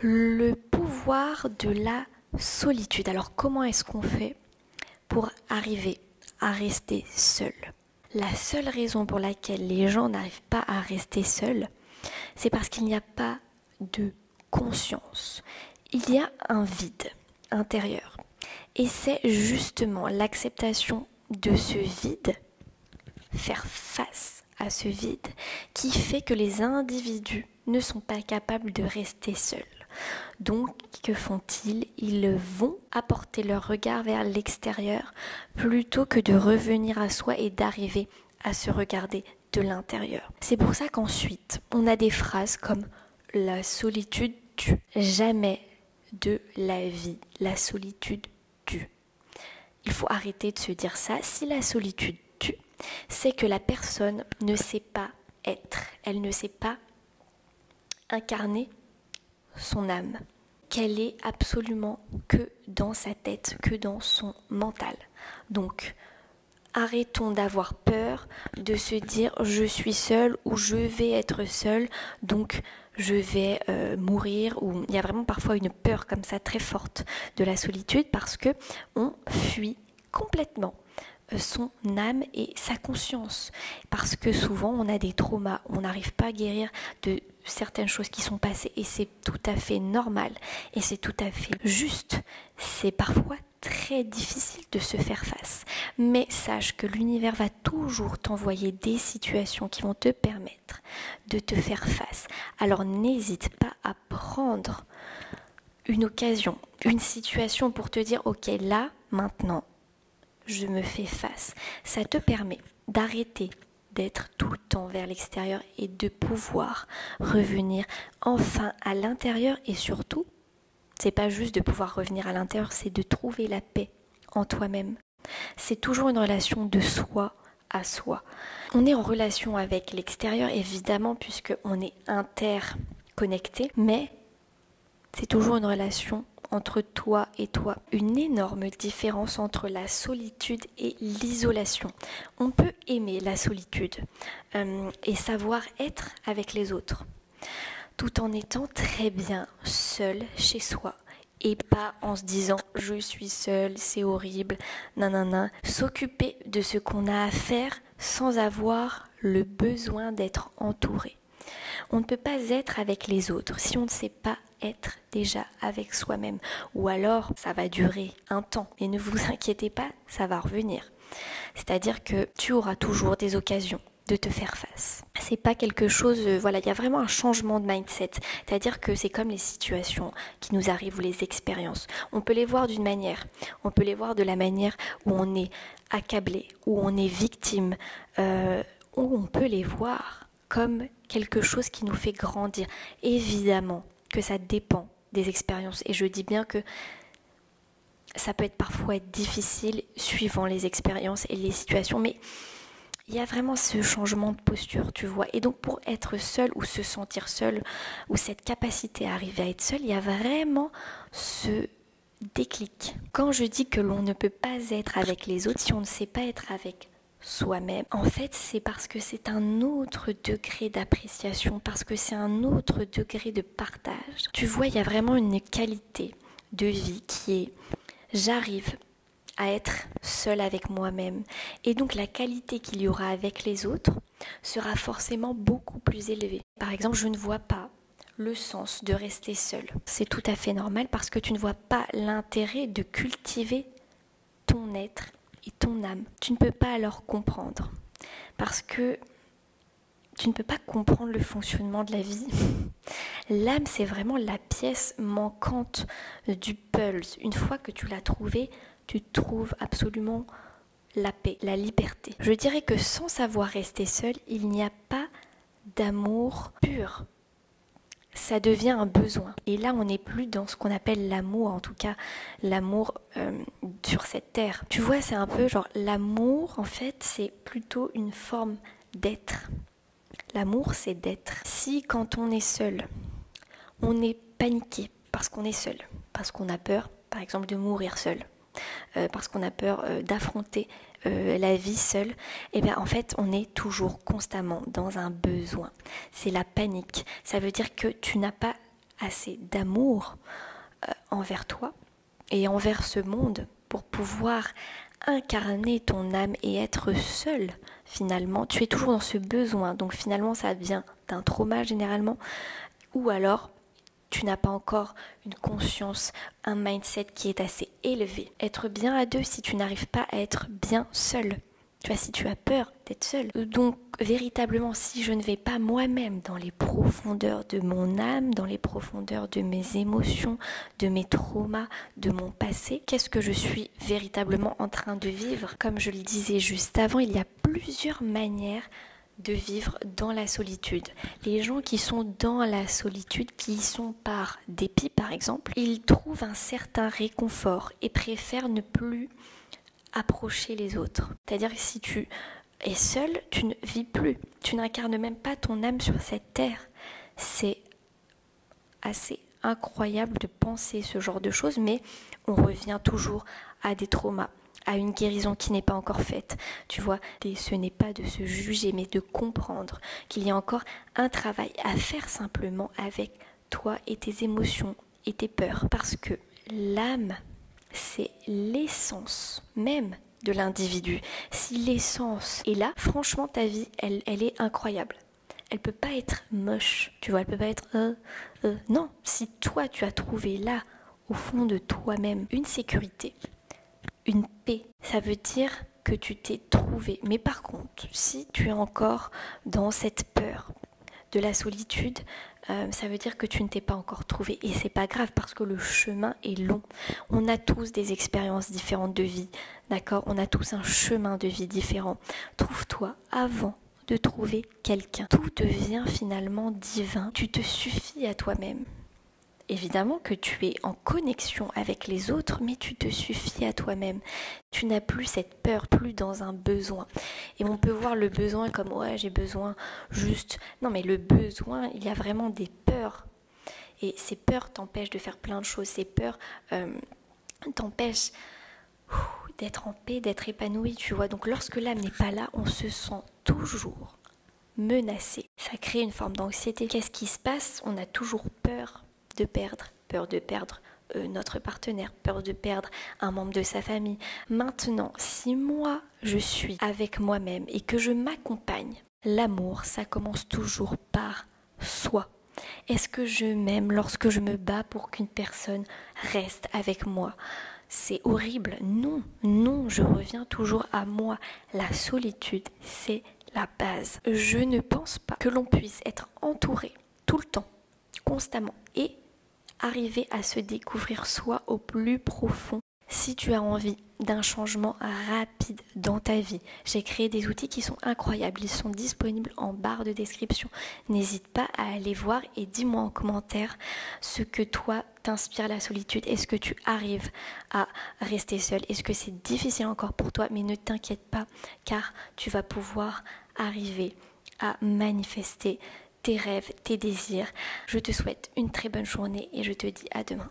Le pouvoir de la solitude. Alors comment est-ce qu'on fait pour arriver à rester seul? La seule raison pour laquelle les gens n'arrivent pas à rester seuls, c'est parce qu'il n'y a pas de conscience. Il y a un vide intérieur. Et c'est justement l'acceptation de ce vide, faire face à ce vide, qui fait que les individus ne sont pas capables de rester seuls. Donc, que font-ils? Ils vont apporter leur regard vers l'extérieur plutôt que de revenir à soi et d'arriver à se regarder de l'intérieur. C'est pour ça qu'ensuite, on a des phrases comme « la solitude tue ». Jamais de la vie, la solitude tue. Il faut arrêter de se dire ça. Si la solitude tue, c'est que la personne ne sait pas être. Elle ne sait pas incarner son âme, qu'elle est absolument que dans sa tête, que dans son mental. Donc, arrêtons d'avoir peur de se dire je suis seule ou je vais être seule, donc je vais mourir. Ou il y a vraiment parfois une peur comme ça très forte de la solitude parce que on fuit complètement son âme et sa conscience, parce que souvent on a des traumas, on n'arrive pas à guérir de certaines choses qui sont passées et c'est tout à fait normal et c'est tout à fait juste. C'est parfois très difficile de se faire face, mais sache que l'univers va toujours t'envoyer des situations qui vont te permettre de te faire face. Alors n'hésite pas à prendre une occasion, une situation pour te dire ok, là, maintenant je me fais face. Ça te permet d'arrêter d'être tout le temps vers l'extérieur et de pouvoir revenir enfin à l'intérieur. Et surtout, c'est pas juste de pouvoir revenir à l'intérieur, c'est de trouver la paix en toi-même. C'est toujours une relation de soi à soi. On est en relation avec l'extérieur évidemment puisqu'on est interconnecté, mais c'est toujours une relation entre toi et toi. Une énorme différence entre la solitude et l'isolation. On peut aimer la solitude et savoir être avec les autres, tout en étant très bien seul chez soi. Et pas en se disant je suis seul, c'est horrible, nanana. S'occuper de ce qu'on a à faire sans avoir le besoin d'être entouré. On ne peut pas être avec les autres si on ne sait pas être déjà avec soi-même. Ou alors, ça va durer un temps. Mais ne vous inquiétez pas, ça va revenir. C'est-à-dire que tu auras toujours des occasions de te faire face. C'est pas quelque chose, voilà, il y a vraiment un changement de mindset. C'est-à-dire que c'est comme les situations qui nous arrivent ou les expériences. On peut les voir d'une manière. On peut les voir de la manière où on est accablé, où on est victime, où on peut les voir comme quelque chose qui nous fait grandir. Évidemment que ça dépend des expériences. Et je dis bien que ça peut être parfois difficile suivant les expériences et les situations, mais il y a vraiment ce changement de posture, tu vois. Et donc pour être seul ou se sentir seul, ou cette capacité à arriver à être seul, il y a vraiment ce déclic. Quand je dis que l'on ne peut pas être avec les autres si on ne sait pas être avec soi-même, en fait c'est parce que c'est un autre degré d'appréciation, parce que c'est un autre degré de partage. Tu vois, il y a vraiment une qualité de vie qui est j'arrive à être seule avec moi-même, et donc la qualité qu'il y aura avec les autres sera forcément beaucoup plus élevée. Par exemple, je ne vois pas le sens de rester seule. C'est tout à fait normal parce que tu ne vois pas l'intérêt de cultiver ton être et ton âme. Tu ne peux pas alors comprendre parce que tu ne peux pas comprendre le fonctionnement de la vie. L'âme, c'est vraiment la pièce manquante du puzzle. Une fois que tu l'as trouvée, tu trouves absolument la paix, la liberté. Je dirais que sans savoir rester seul, il n'y a pas d'amour pur. Ça devient un besoin. Et là, on n'est plus dans ce qu'on appelle l'amour, en tout cas l'amour sur cette terre. Tu vois, c'est un peu genre l'amour, en fait, c'est plutôt une forme d'être. L'amour, c'est d'être. Si quand on est seul, on est paniqué parce qu'on est seul, parce qu'on a peur, par exemple, de mourir seul, parce qu'on a peur d'affronter la vie seule, et bien en fait on est toujours constamment dans un besoin. C'est la panique. Ça veut dire que tu n'as pas assez d'amour envers toi et envers ce monde pour pouvoir incarner ton âme et être seul finalement. Tu es toujours dans ce besoin, donc finalement ça vient d'un trauma généralement, ou alors tu n'as pas encore une conscience, un mindset qui est assez élevé. Être bien à deux si tu n'arrives pas à être bien seul. Tu vois, si tu as peur d'être seul. Donc, véritablement, si je ne vais pas moi-même dans les profondeurs de mon âme, dans les profondeurs de mes émotions, de mes traumas, de mon passé, qu'est-ce que je suis véritablement en train de vivre? Comme je le disais juste avant, il y a plusieurs manières de vivre dans la solitude. Les gens qui sont dans la solitude, qui y sont par dépit par exemple, ils trouvent un certain réconfort et préfèrent ne plus approcher les autres. C'est-à-dire que si tu es seul, tu ne vis plus. Tu n'incarnes même pas ton âme sur cette terre. C'est assez incroyable de penser ce genre de choses, mais on revient toujours à des traumas, à une guérison qui n'est pas encore faite. Tu vois, ce n'est pas de se juger, mais de comprendre qu'il y a encore un travail à faire simplement avec toi et tes émotions et tes peurs. Parce que l'âme, c'est l'essence même de l'individu. Si l'essence est là, franchement, ta vie, elle est incroyable. Elle peut pas être moche, tu vois, elle peut pas être non, si toi tu as trouvé là, au fond de toi-même, une sécurité, une paix, ça veut dire que tu t'es trouvé. Mais par contre, si tu es encore dans cette peur de la solitude, ça veut dire que tu ne t'es pas encore trouvé. Et c'est pas grave parce que le chemin est long. On a tous des expériences différentes de vie, d'accord? On a tous un chemin de vie différent. Trouve-toi avant de trouver quelqu'un. Tout devient finalement divin. Tu te suffis à toi-même. Évidemment que tu es en connexion avec les autres, mais tu te suffis à toi-même. Tu n'as plus cette peur, plus dans un besoin. Et on peut voir le besoin comme « ouais, j'ai besoin juste… » Non, mais le besoin, il y a vraiment des peurs. Et ces peurs t'empêchent de faire plein de choses. Ces peurs t'empêchent d'être en paix, d'être épanoui, tu vois. Donc lorsque l'âme n'est pas là, on se sent toujours menacé. Ça crée une forme d'anxiété. Qu'est-ce qui se passe? On a toujours peur de perdre notre partenaire, peur de perdre un membre de sa famille. Maintenant, si moi je suis avec moi-même et que je m'accompagne, l'amour, ça commence toujours par soi. Est-ce que je m'aime lorsque je me bats pour qu'une personne reste avec moi? C'est horrible. Non, je reviens toujours à moi. La solitude, c'est la base. Je ne pense pas que l'on puisse être entouré tout le temps, constamment, et arriver à se découvrir soi au plus profond. Si tu as envie d'un changement rapide dans ta vie, j'ai créé des outils qui sont incroyables. Ils sont disponibles en barre de description. N'hésite pas à aller voir et dis-moi en commentaire ce que toi t'inspire la solitude. Est-ce que tu arrives à rester seul? Est-ce que c'est difficile encore pour toi? Mais ne t'inquiète pas, car tu vas pouvoir arriver à manifester tes rêves, tes désirs. Je te souhaite une très bonne journée et je te dis à demain.